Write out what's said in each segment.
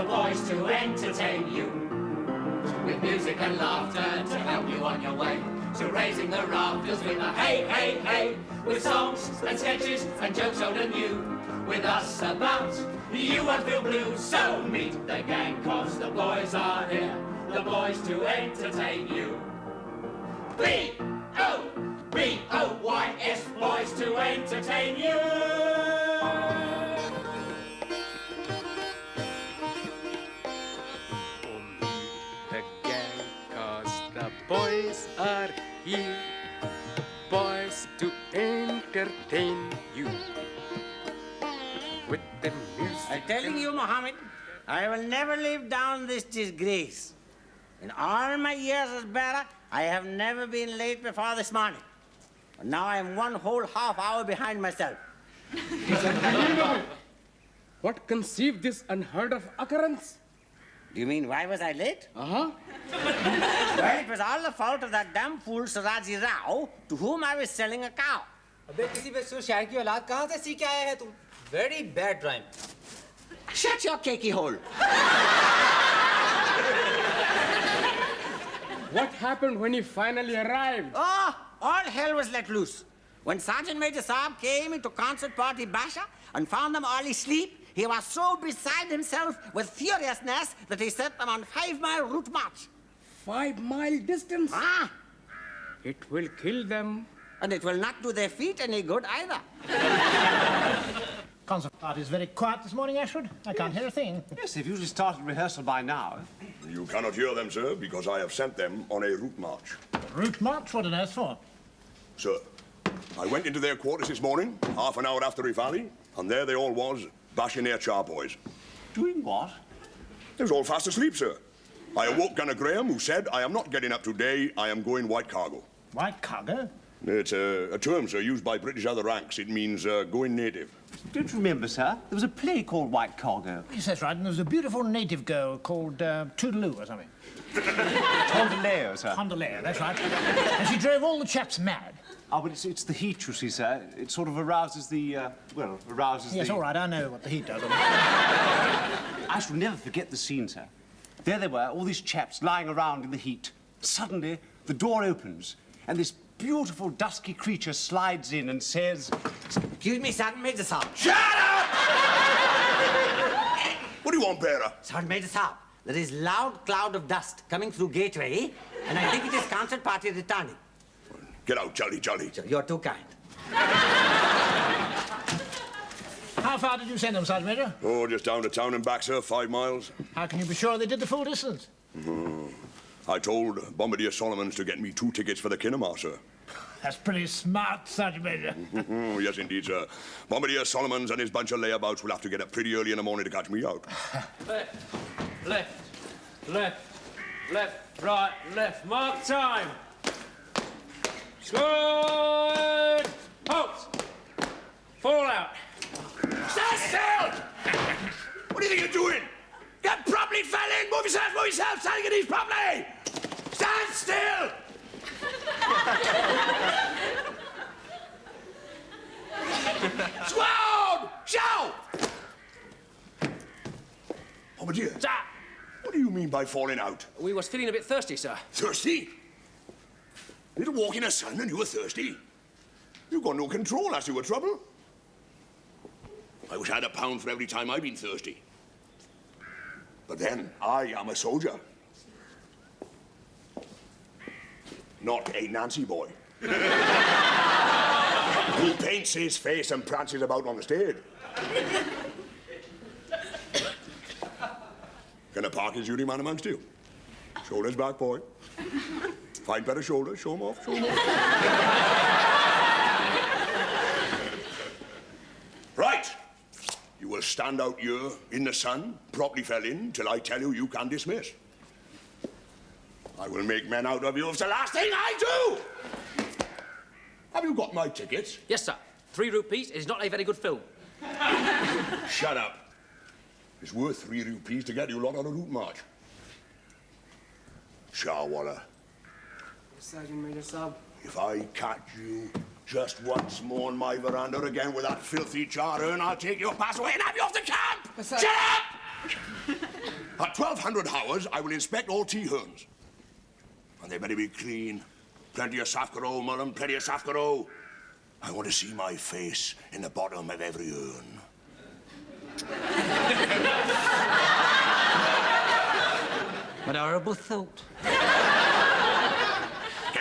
boys to entertain you, with music and laughter to help you on your way. So raising the rafters with a hey, hey, hey, with songs and sketches and jokes old and new. With us about, you won't feel blue. So meet the gang, cause the boys are here, the boys to entertain you. B-O-B-O-Y-S, boys to entertain you. The gang, cause the boys are here, boys to entertain you. With the music. I'm telling you, Mohammed, I will never live down this disgrace. In all my years as bearer, I have never been late before this morning. And now I am one whole half hour behind myself. What conceived this unheard of occurrence? Do you mean, why was I late? Uh-huh. Well, it was all the fault of that damn fool Siraji Rao, to whom I was selling a cow. अबे किसी बेसुर शायर की औलाद कहाँ से सीख के आया है तू? Very bad rhyme. Shut your cakey hole. What happened when he finally arrived? Oh, all hell was let loose. When Sergeant Major Saab came into concert party Basha and found them all asleep, he was so beside himself with furiousness that he set them on 5-mile route march. 5-mile distance? Ah! It will kill them. And it will not do their feet any good either. Concert party is very quiet this morning, Ashford. I can't hear a thing. Yes, they've usually started rehearsal by now. You cannot hear them, sir, because I have sent them on a route march. Route march? What on earth for? Sir, I went into their quarters this morning, half an hour after Rifali, and there they all was, bashing their charpoys. Doing what? They was all fast asleep, sir. I awoke Gunner Graham, who said, I am not getting up today, I am going white cargo. White cargo? It's a term, sir, used by British other ranks. It means going native. Don't you remember, sir? There was a play called White Cargo. Yes, that's right. And there was a beautiful native girl called Toodaloo or something. Tondaleo, sir. Tondaleo, that's right. And she drove all the chaps mad. Oh, but it's the heat, you see, sir. It sort of arouses the, arouses Yes, the... all right, I know what the heat does. I shall never forget the scene, sir. There they were, all these chaps lying around in the heat. Suddenly, the door opens, and this beautiful, dusky creature slides in and says... Excuse me, Sergeant Major Saab. Shut up! What do you want, bearer? Sergeant Major Saab, there is loud cloud of dust coming through gateway, and I think it is concert party returning. Get out, Jolly, Jolly. You're too kind. How far did you send them, Sergeant Major? Oh, just down to town and back, sir, 5 miles. How can you be sure they did the full distance? I told Bombardier Solomons to get me 2 tickets for the kinema, sir. That's pretty smart, Sergeant Major. Yes, indeed, sir. Bombardier Solomons and his bunch of layabouts will have to get up pretty early in the morning to catch me out. Left, right, left. Mark time. Squad! Halt! Fall out. Stand still! What do you think you're doing? Get properly fell in! Move yourself! Standing at ease properly! Stand still! Squad! Shout! Oh, my dear. Sir, What do you mean by falling out? we was feeling a bit thirsty, sir. Thirsty? A little walk in the sun and you were thirsty? You've got no control as to your trouble. I wish I had £1 for every time I've been thirsty. But then, I am a soldier. Not a Nancy boy. Who paints his face and prances about on the stage. Can a park his duty man amongst you? Shoulders back, boy. Fine pair of shoulders, show 'em off, show 'em off. Right. You will stand out here in the sun, properly fell in, till I tell you you can dismiss. I will make men out of you. It's the last thing I do! Have you got my tickets? Yes, sir. 3 rupees is not a very good film. Shut up. It's worth 3 rupees to get you lot on a route march. Shahwala. Sergeant Major Saab. If I catch you just once more on my veranda again with that filthy char urn, I'll take your pass away and have you off the camp! Shut up! At 1200 hours, I will inspect all tea urns. And they better be clean. Plenty of safkaro, Mullen, plenty of safkaro. I want to see my face in the bottom of every urn. What a horrible thought. Get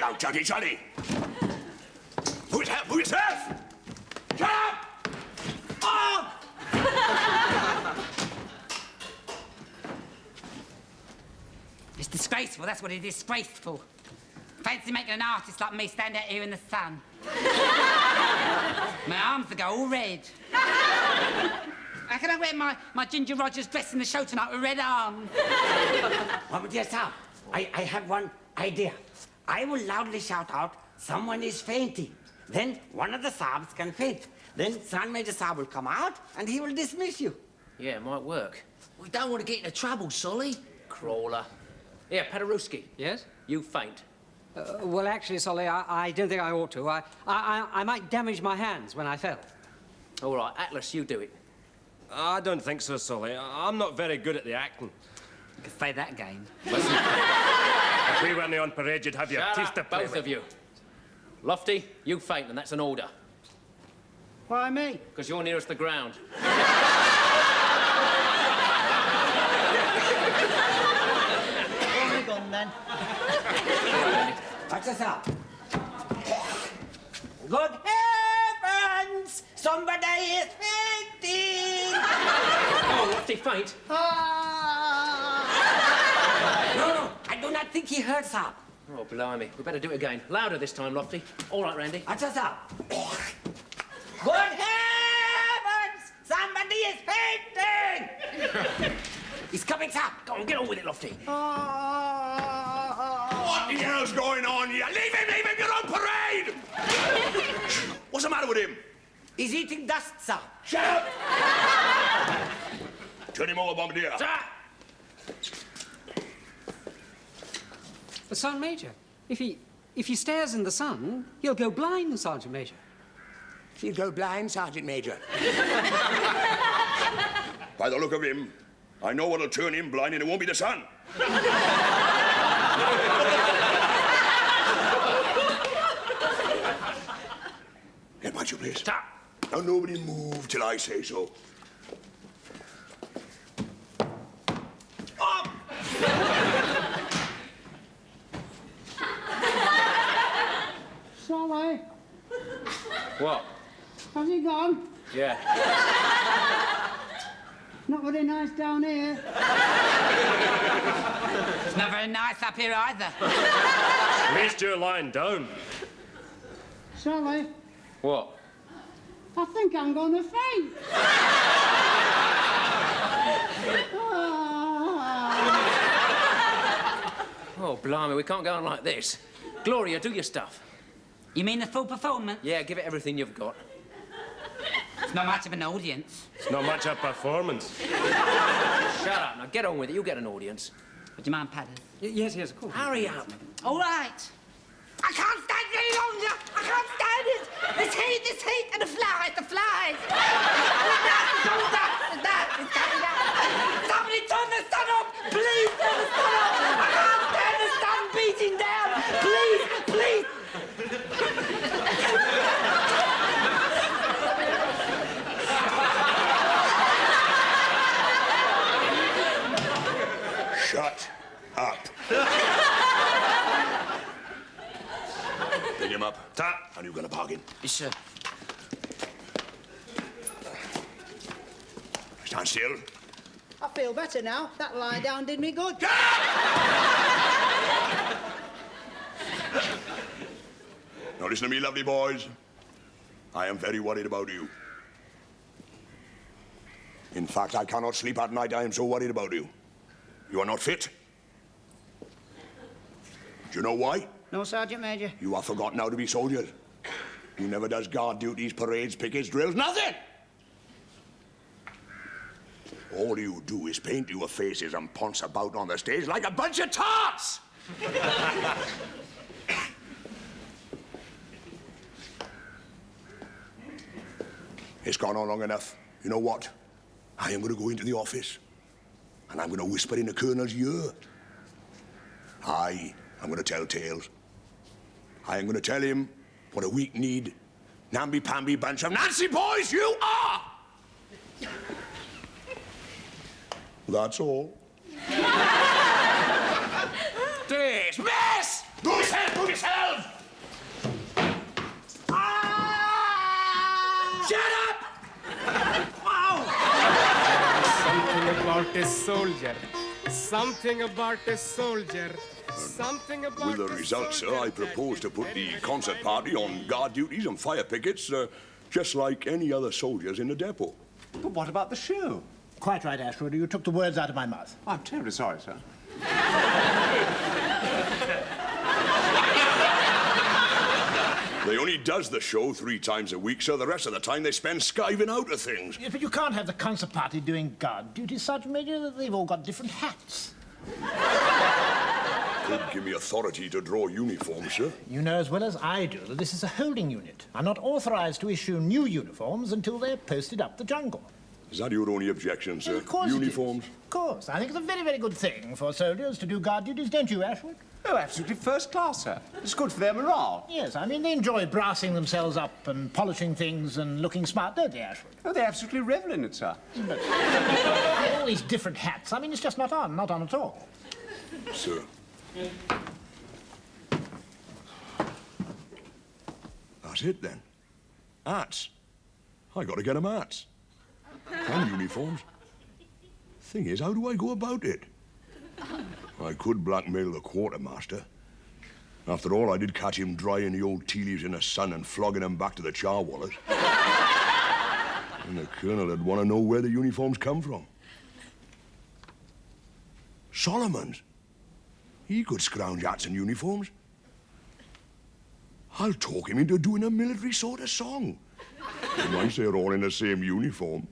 out, Jackie, Johnny! Move yourself! Shut up! Oh! It's disgraceful, that's what it is, disgraceful. Fancy making an artist like me stand out here in the sun. My arms will go all red. How can I wear my Ginger Rogers dress in the show tonight with red arms? Oh, dear sir, I have one idea. I will loudly shout out, someone is fainting. Then one of the Saabs can faint. Then Sergeant Major Saab will come out and he will dismiss you. Yeah, it might work. We don't want to get into trouble, Solly. Crawler. Yeah, Paderewski. Yes? You faint. Well, actually, Solly, I don't think I ought to. I might damage my hands when I fell. All right, Atlas, you do it. I don't think so, Solly. I'm not very good at the acting. You could say that again. If we weren't on parade, you'd have your Shut teeth up, to play both with. of you. Lofty, you faint, and that's an order. Why me? Because you're nearest the ground. Only gone then. What's this up? Good heavens! Somebody is fainting! Oh, Lofty, faint? No, I do not think he heard Saab. Oh, blimey. We better do it again. Louder this time, Lofty. All right, Randy. What's this up? Good heavens! Somebody is fainting! He's coming, Saab. Go on, get on with it, Lofty. What the hell's going on here? Leave him, you're on parade! What's the matter with him? He's eating dust, Saab. Shut up! Turn him over, Bombardier. Sir! But, Sergeant Major, if he stares in the sun, he'll go blind, Sergeant Major. He'll go blind, Sergeant Major. By the look of him, I know what'll turn him blind, and it won't be the sun. Get back to your place. Stop. Now nobody move till I say so. Up! Solly, What? has he gone? Yeah. Not very nice down here. It's not very nice up here either. At least you're lying down. Solly, What? I think I'm going to faint. Oh, blimey, we can't go on like this. Gloria, do your stuff. You mean the full performance? Yeah, give it everything you've got. It's not much of an audience. It's not much of a performance. Shut up. Now get on with it. You'll get an audience. Would you mind, Padders? Yes, of course. Hurry up. All right. I can't stand it any longer. I can't stand it. This heat, and the flies. The dust, it's coming down. Somebody turn the sun off. Please turn the sun off. I can't stand the sun beating down. Please. Shut up. Pick him up. Tap. And you're gonna bargain. Yes, sir. Stand still. I feel better now. That lie down did me good. Now listen to me, lovely boys. I am very worried about you. In fact, I cannot sleep at night. I am so worried about you. You are not fit. Do you know why? No, Sergeant Major. You are forgotten how to be soldiers. You never does guard duties, parades, pickets, drills, nothing! All you do is paint your faces and ponce about on the stage like a bunch of tarts! It's gone on long enough. You know what? I am going to go into the office. and I'm going to whisper in the Colonel's ear. I'm going to tell tales. I am going to tell him what a weak-kneed, namby-pamby bunch of Nancy boys you are! That's all. Dismiss! Do yourself! Shut up! Something about a soldier. Something about a soldier. Something about With the result, sir, I propose to put the concert party on guard duties and fire pickets, just like any other soldiers in the depot. But what about the show? Quite right, Ashwood. You took the words out of my mouth. I'm terribly sorry, sir. They only does the show 3 times a week, so the rest of the time they spend skiving out of things. Yes, but you can't have the concert party doing guard duty, Sergeant Major. That they've all got different hats. Could give me authority to draw uniforms, sir. You know as well as I do that this is a holding unit. I'm not authorized to issue new uniforms until they're posted up the jungle. Is that your only objection, sir? Of course Uniforms? it is. Of course. I think it's a very, very good thing for soldiers to do guard duties, don't you, Ashwood? Oh, absolutely first class, sir. It's good for their morale. Yes, I mean, they enjoy brassing themselves up and polishing things and looking smart, don't they, Ashwood? Oh, they absolutely revel in it, sir. But all these different hats, I mean, it's just not on at all. Sir. That's it, then. Hats. I got to get 'em hats. And uniforms. Thing is, how do I go about it? I could blackmail the quartermaster. After all, I did catch him drying the old tea leaves in the sun and flogging them back to the charwallers. And the colonel would want to know where the uniforms come from. Solomon's. He could scrounge hats and uniforms. I'll talk him into doing a military sort of song. And once they're all in the same uniform,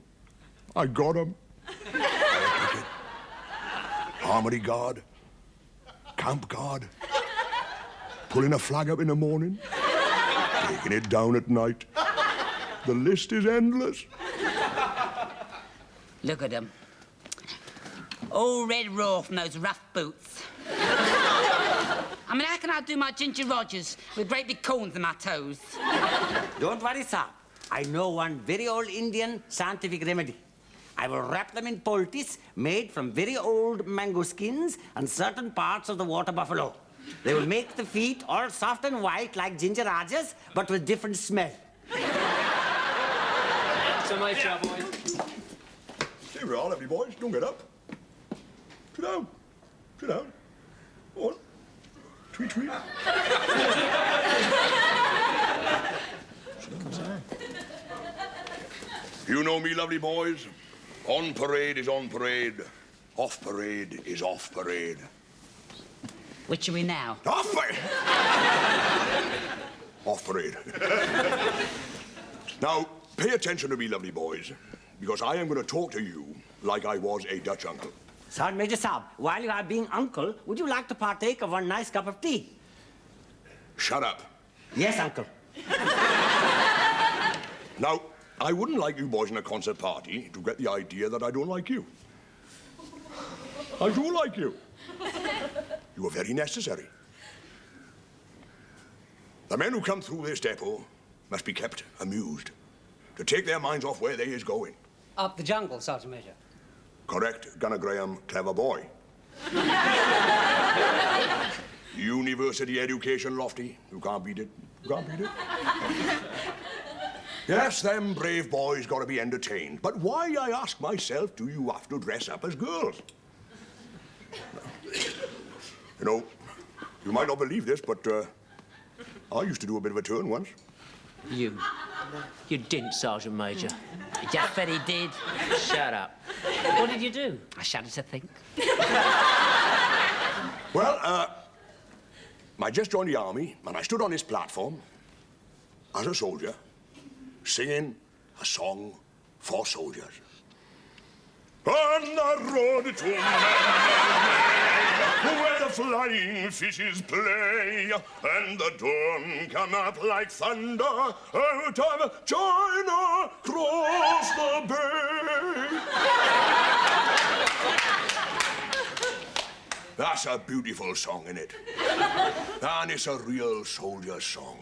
I got 'em. Armory guard, camp guard, pulling a flag up in the morning, taking it down at night. The list is endless. Look at them. All red raw from those rough boots. I mean, how can I do my Ginger Rogers with great big corns in my toes? Don't worry, sir. I know one very old Indian scientific remedy. I will wrap them in poultice made from very old mango skins and certain parts of the water buffalo. They will make the feet all soft and white like Ginger Rogers, but with different smell. So nice job, boys. Here we are, lovely boys. Don't get up. Sit down. Sit down. Go on. Tweet, tweet. You know me, lovely boys. On parade is on parade. Off parade is off parade. Which are we now? Off parade! Off parade. Now, pay attention to me, lovely boys, because I am going to talk to you like I was a Dutch uncle. Sergeant Major Saab, while you are being uncle, would you like to partake of one nice cup of tea? Shut up. Yes, uncle. Now, I wouldn't like you boys in a concert party to get the idea that I don't like you. I do like you. You are very necessary. The men who come through this depot must be kept amused, to take their minds off where they is going. Up the jungle, Sergeant Major. Correct, Gunner Graham, clever boy. University education, Lofty. You can't beat it. You can't beat it. Yes, them brave boys got to be entertained. But why, I ask myself, do you have to dress up as girls? You know, you might not believe this, but I used to do a bit of a turn once. You didn't, Sergeant Major. Just that he did. Shut up. What did you do? I shudder to think. Well, I just joined the army, and I stood on this platform as a soldier, singing a song for soldiers. On the road to where the flying fishes play, and the dawn come up like thunder out of China, across the bay. That's a beautiful song, innit? And it's a real soldier song.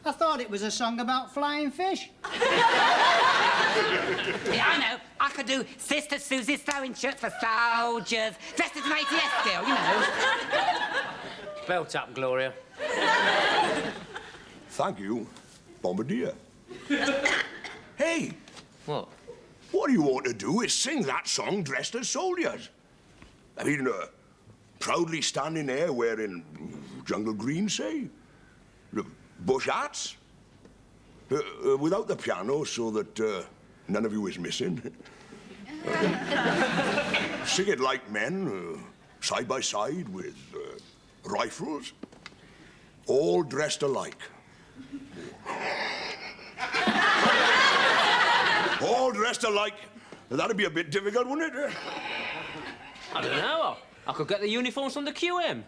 I thought it was a song about flying fish. Yeah, I know. I could do Sister Susie's sewing shirts for soldiers, dressed as an ATS girl, you know. Belt up, Gloria. Thank you, Bombardier. Hey! What? What you ought to do is sing that song dressed as soldiers. I mean, proudly standing there wearing jungle green, say, bush hats, without the piano so that none of you is missing. Sing it like men, side by side with rifles, all dressed alike. All dressed alike. That'd be a bit difficult, wouldn't it? I don't know. I could get the uniforms from the QM.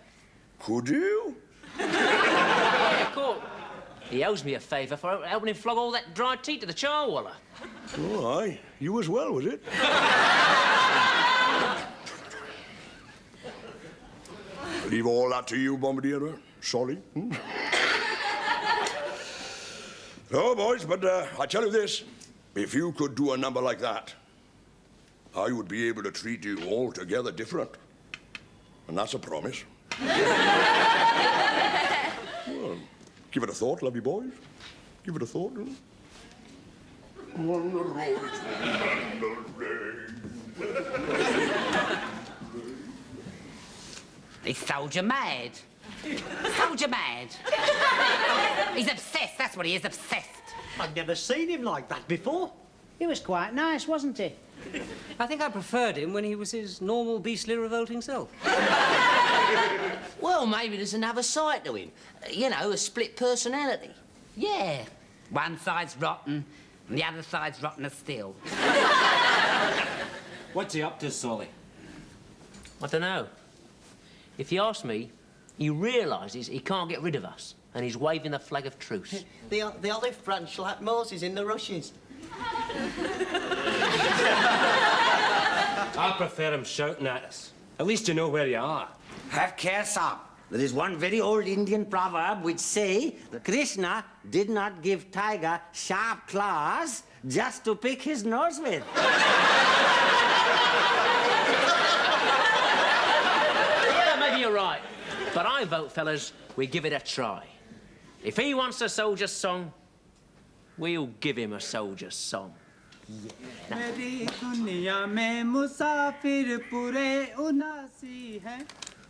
Could you? Yeah, of course. He owes me a favour for helping him flog all that dried tea to the charwaller. Oh, aye. You as well, was it? Leave all that to you, Bombardier. Sorry. No, boys, but I tell you this. If you could do a number like that, I would be able to treat you altogether different. And that's a promise. Well, give it a thought, lovely boys. Give it a thought. On the road He's soldier mad. Soldier mad. He's obsessed, that's what he is, obsessed. I'd never seen him like that before. He was quite nice, wasn't he? I think I preferred him when he was his normal, beastly, revolting self. Well, maybe there's another side to him. You know, a split personality. Yeah. One side's rotten, and the other side's rottener still. What's he up to, Solly? I don't know. If you ask me, he realises he can't get rid of us, and he's waving the flag of truce. The olive branch like Moses in the rushes. I prefer him shouting at us. At least you know where you are. Have care, sir. There is one very old Indian proverb which say that Krishna did not give tiger sharp claws just to pick his nose with. Yeah, maybe you're right. But I vote, fellas, we give it a try. If he wants a soldier's song, we'll give him a soldier's song. मेरी दुनिया में मुसाफिर पूरे उनासी हैं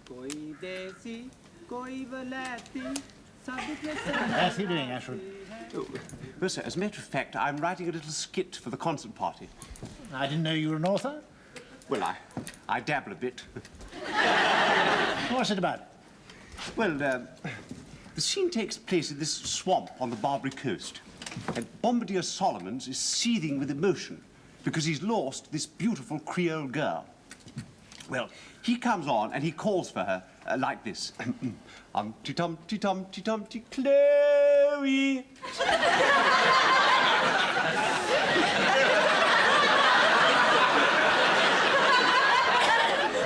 कोई देसी कोई वलैती How's he doing, Ashford? Oh, well, sir, as a matter of fact, I'm writing a little skit for the concert party. I didn't know you were an author. Well, I dabble a bit. What's it about? Well, the scene takes place in this swamp on the Barbary coast. And Bombardier Solomons is seething with emotion because he's lost this beautiful Creole girl. Well, he comes on and he calls for her like this. Umpty-tumpty-tumpty-tumpty, Chloe.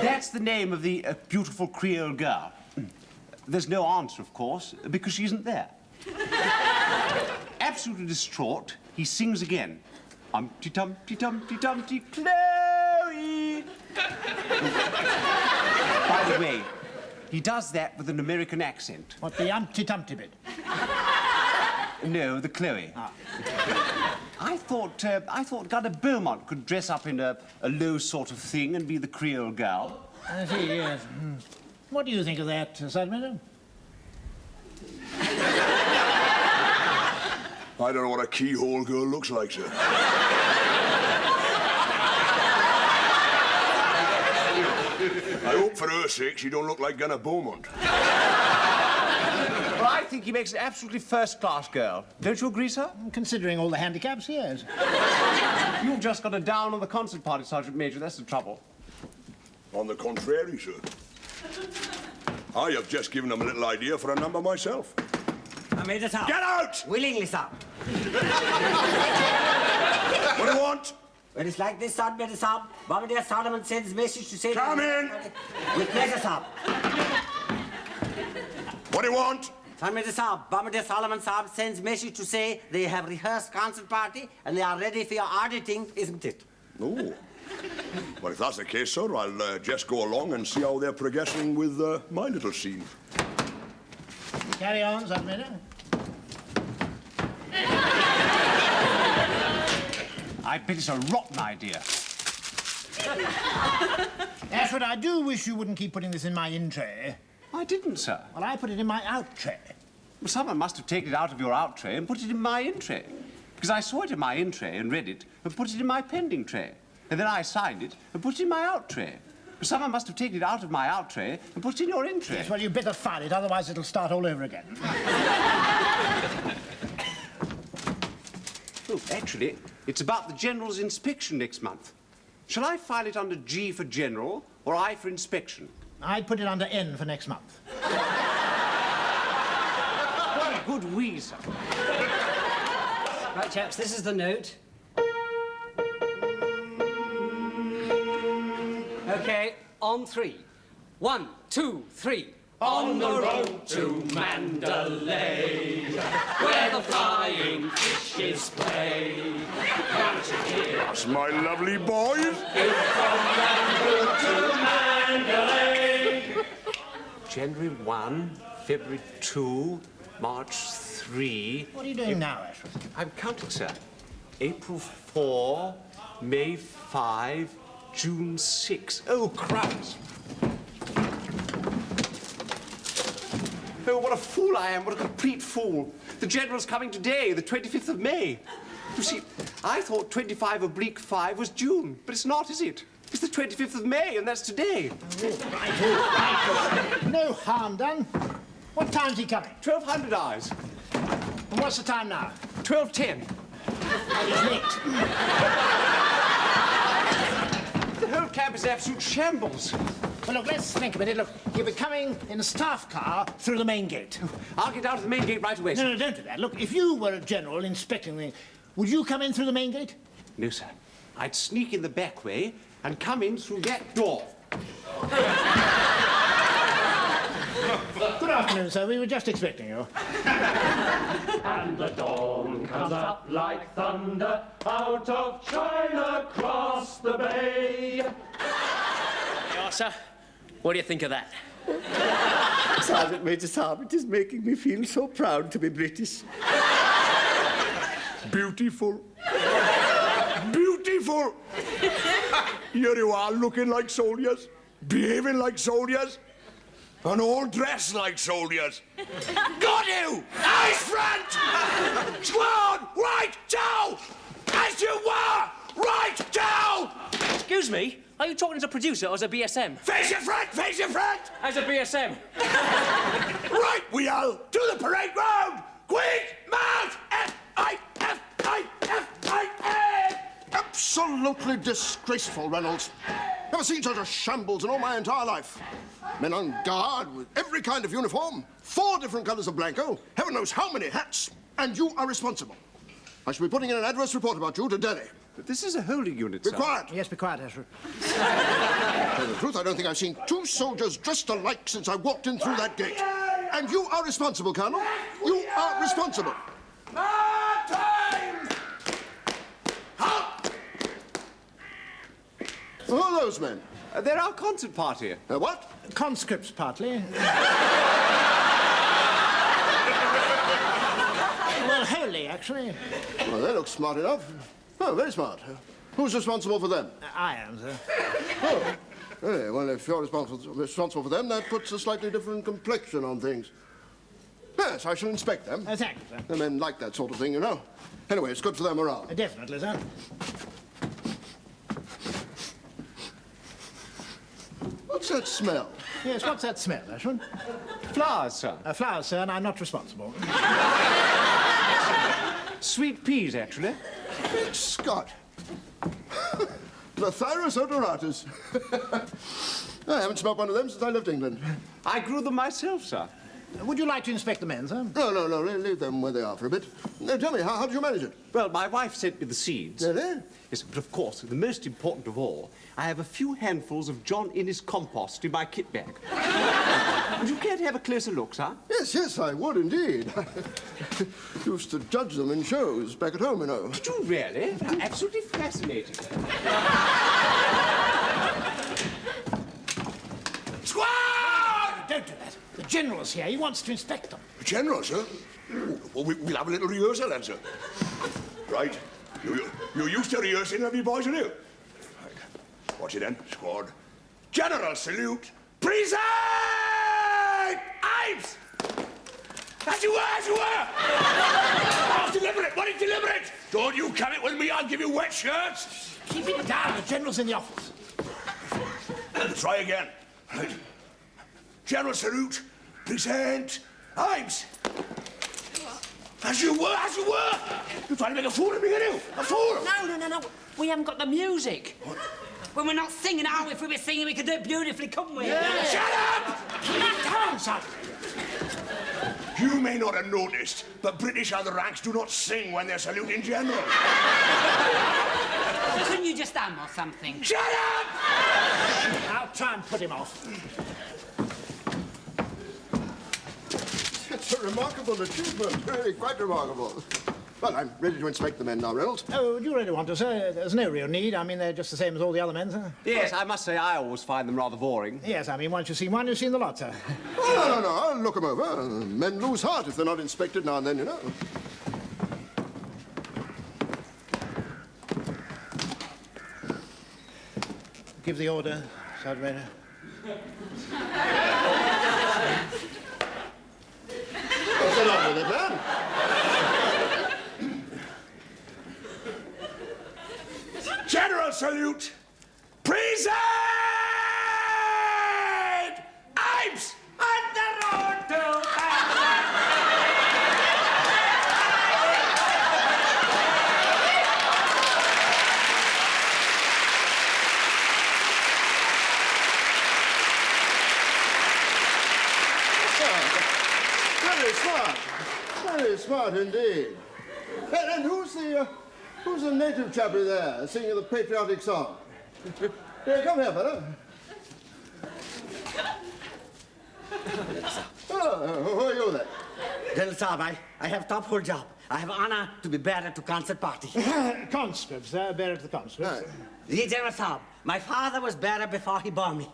That's the name of the beautiful Creole girl. There's no answer, of course, because she isn't there. Absolutely distraught, he sings again. Umpty-tumpty-tumpty-tumpty, Chloe. By the way, he does that with an American accent. What, the umpty-tumpty bit? No, the Chloe. I thought Gunner Beaumont could dress up in a low sort of thing and be the Creole girl. I see, yes. What do you think of that, Sergeant? I don't know what a keyhole girl looks like, sir. I hope for her sake she don't look like Gunner Beaumont. Well, I think he makes an absolutely first-class girl. Don't you agree, sir? Considering all the handicaps, yes. You've just got her down on the concert party, Sergeant Major. That's the trouble. On the contrary, sir. I have just given them a little idea for a number myself. I made it up. Get out! Willingly, sir. What do you want? Well, it's like this, Sir, Mr. Saab. Bombardier Solomon sends message to say... Come in! With pleasure, Saab. What do you want? Sir, Mr. Saab, Bombardier Solomon Saab sends message to say they have rehearsed concert party and they are ready for your auditing, isn't it? Oh. Well, if that's the case, sir, I'll just go along and see how they're progressing with my little scene. Carry on, Sir Major. I bet it's a rotten idea. Ashford, I do wish you wouldn't keep putting this in my in tray. I didn't, sir. Well, I put it in my out tray. Well, someone must have taken it out of your out tray and put it in my in tray. Because I saw it in my in tray and read it and put it in my pending tray. And then I signed it and put it in my out tray. But someone must have taken it out of my out tray and put it in your in tray. Yes, well, you better file it, otherwise it'll start all over again. Oh, actually, it's about the General's inspection next month. Shall I file it under G for General or I for inspection? I'd put it under N for next month. What a good wee, sir. Right, chaps, this is the note. OK, on 3. 1, 2, 3. On the road to Mandalay, where the flying fishes play. Can't you hear? That's my lovely boys. From Ramble to Mandalay. January 1, February 2, March 3... What are you doing now, Ashford? I'm counting, sir. April 4, May 5, June 6. Oh, crumbs! Oh, what a fool I am, what a complete fool. The General's coming today, the 25th of May. You see, I thought 25 oblique 5 was June, but it's not, is it? It's the 25th of May, and that's today. Right. No harm done. What time's he coming? 1200 hours. And what's the time now? 12:10. He's late. The whole camp is absolute shambles. Well, look, let's think a minute. Look, he'll be coming in a staff car through the main gate. I'll get out of the main gate right away, sir. No, don't do that. Look, if you were a general inspecting the... Would you come in through the main gate? No, sir. I'd sneak in the back way and come in through that door. Good afternoon, sir. We were just expecting you. And the dawn comes up like thunder out of China across the bay. Yeah, sir. What do you think of that? Sergeant Major Saab, it is making me feel so proud to be British. Beautiful. Beautiful. Here you are, looking like soldiers, behaving like soldiers, and all dressed like soldiers. Got you! Nice front! Squad, right down! As you were, right down! Excuse me? Are you talking as a producer or as a BSM? Face your front, face your front! As a BSM. Right, we all to the parade ground! Quick, march! F-I-F-I-F-I-F! Absolutely disgraceful, Reynolds. Never seen such a shambles in all my entire life. Men on guard with every kind of uniform, 4 different colours of blanco, heaven knows how many hats, and you are responsible. I shall be putting in an adverse report about you to Delhi. But this is a holding unit, Be sir. quiet. Yes, be quiet, Ashford. To tell the truth, I don't think I've seen 2 soldiers dressed alike since I walked in through that gate. And you are responsible, Colonel. You are responsible. Time! Halt! Who are those men? They're our concert party. What? Conscripts, partly. Well, wholly, actually. Well, they look smart enough. Oh, very smart. Who's responsible for them? I am, sir. Oh. Hey, well, if you're responsible for them, that puts a slightly different complexion on things. Yes, I shall inspect them. Thank you, sir. The men like that sort of thing, you know. Anyway, it's good for their morale. Definitely, sir. What's that smell? Yes, what's that smell, Ashford? Flowers, sir. Flowers, sir, and I'm not responsible. Sweet peas, actually. Great Scott. Lathyrus odoratus. I haven't smelled one of them since I left England. I grew them myself, sir. Would you like to inspect the men, sir? No, leave them where they are for a bit. Tell me, how did you manage it? Well, my wife sent me the seeds. Really? Yes, but of course, the most important of all, I have a few handfuls of John Innes compost in my kit bag. Would you care to have a closer look, sir? Yes, I would indeed. Used to judge them in shows back at home, you know. Did you really? Absolutely fascinating. Squad! Don't do that. The General's here. He wants to inspect them. The General, sir? Well, we'll have a little rehearsal then, sir. Right. You used to rehearsing, have you boys, and you? Right. Watch it then, squad. General salute. Present! Ives! As you were! Oh, deliberate! What is deliberate? Don't you come it with me, I'll give you wet shirts. Keep it down. The General's in the office. Try again. Right. General salute. Present. Ives! As you were! You're trying to make a fool of me, are you? A fool! No. We haven't got the music. What? Well, we're not singing, are we? If we were singing, we could do it beautifully, couldn't we? Yeah. Shut up! Keep it down, son. You may not have noticed, but British other ranks do not sing when they're saluting generals. Well, couldn't you just hum or something? Shut up! I'll try and put him off. It's a remarkable achievement, really quite remarkable. Well, I'm ready to inspect the men now, Reynolds. Oh, do you really want to, sir? There's no real need. I mean, they're just the same as all the other men, sir. Yes, I must say I always find them rather boring. Yes, I mean, once you've seen one, you've seen the lot, sir. Oh, no, I'll look them over. Men lose heart if they're not inspected now and then, you know. Give the order, Sergeant Major. What's the matter with it, man? General salute. Present! Ives! On the road to Very smart indeed. And who's the native chappie there singing the patriotic song? Here, come here, fella. Oh, who are you then? General Saab, I have top hole job. I have honor to be bearer to concert party. Conscripts, sir. Bearer to the conscripts. Yes, General Saab, my father was bearer before he bore me.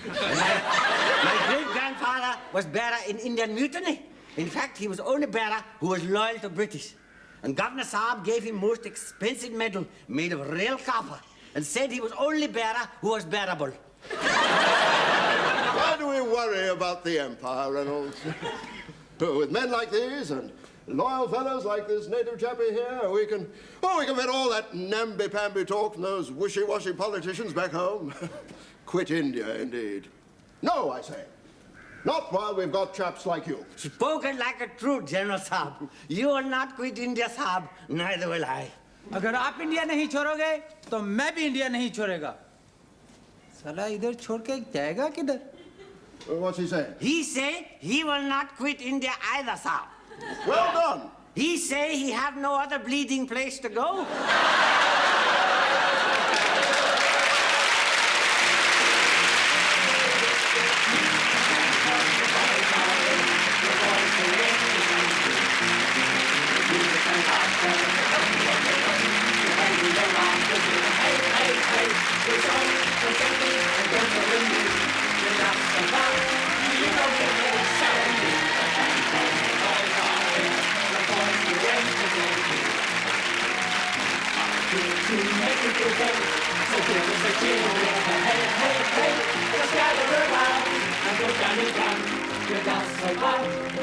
My great-grandfather was bearer in Indian mutiny. In fact, he was only bearer who was loyal to British. And Governor Saab gave him most expensive medal made of real copper and said he was only bearer who was bearable. Why do we worry about the Empire, Reynolds? With men like these and loyal fellows like this native chappie here, we can get all that namby-pamby talk from those wishy-washy politicians back home. Quit India, indeed. No, I say. Not while we've got chaps like you. Spoken like a true General Saab. You will not quit India, Saab. Neither will I. अगर आप India नहीं छोड़ोगे तो मैं भी India नहीं छोड़ेगा साला इधर छोड़ के जाएगा किधर What's he saying? He say he will not quit India either, Saab. Well done. He say he have no other bleeding place to go.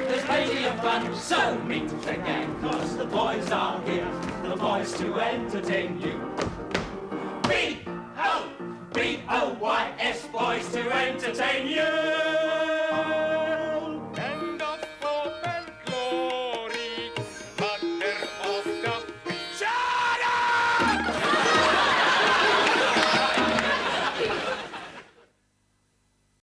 There's plenty of fun, so meet the gang, cause the boys are here, the boys to entertain you. B-O-B-O-Y-S, boys to entertain you.